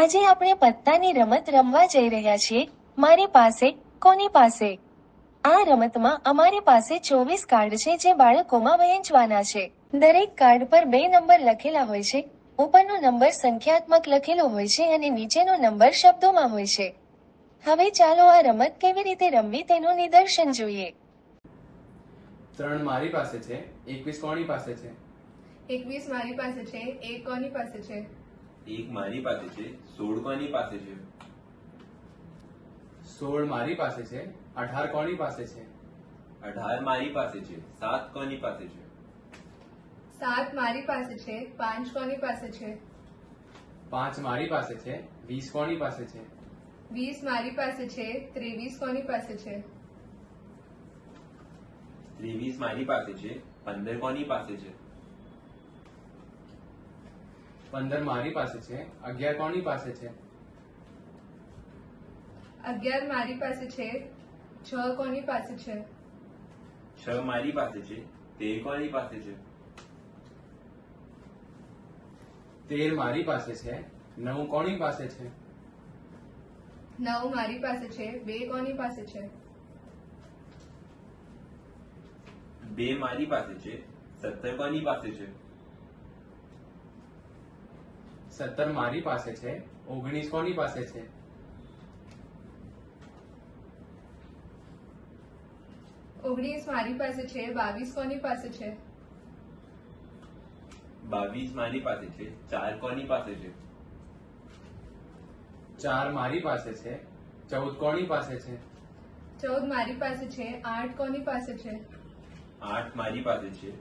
આજે આપણે પત્તાની રમત રમવા જઈ રહ્યા છીએ. મારી પાસે, કોની પાસે? આ રમતમાં અમારી પાસે 24 કાર્ડ છે જે બાળકોમાં વહેંચવાના છે. દરેક કાર્ડ પર 2 નંબર લખેલા હોય છે. ઉપરનો નંબર સંખ્યાત્મક લખેલો હોય છે અને નીચેનો નંબર શબ્દોમાં હોય છે. હવે ચાલો આ રમત કેવી રીતે રમવી તેનું નિદર્શન જોઈએ. 3 મારી પાસે છે, 21 કોની પાસે છે? 21 મારી પાસે છે, 1 કોની પાસે છે? 1 મારી પાસે છે, 16 કોની પાસે છે? 16 મારી પાસે છે, 18 કોની પાસે છે? 18 મારી પાસે છે, 7 કોની પાસે છે? 7 મારી પાસે છે, 5 કોની પાસે છે? 5 મારી પાસે છે, 20 કોની પાસે છે? 20 મારી પાસે છે, 23 કોની પાસે છે? 23 મારી પાસે છે, 15 કોની પાસે છે? 15 મારી પાસે છે, 11 કોની પાસે છે? 11 મારી પાસે છે, 6 કોની પાસે છે? 6 મારી પાસે છે, 13 કોની પાસે છે? 13 મારી પાસે છે, 9 કોની પાસે છે? 9 મારી પાસે છે, 2 કોની પાસે છે? 2 મારી પાસે છે, 17 કોની પાસે છે? 17 મારી પાસે છે, 19 કોની પાસે છે? 19 મારી પાસે છે, 22 કોની પાસે છે? 22 મારી પાસે છે, 4 કોની પાસે છે? 4 મારી પાસે છે, 14 કોની પાસે છે? 14 મારી પાસે છે, 8 કોની પાસે છે? 8 મારી પાસે છે,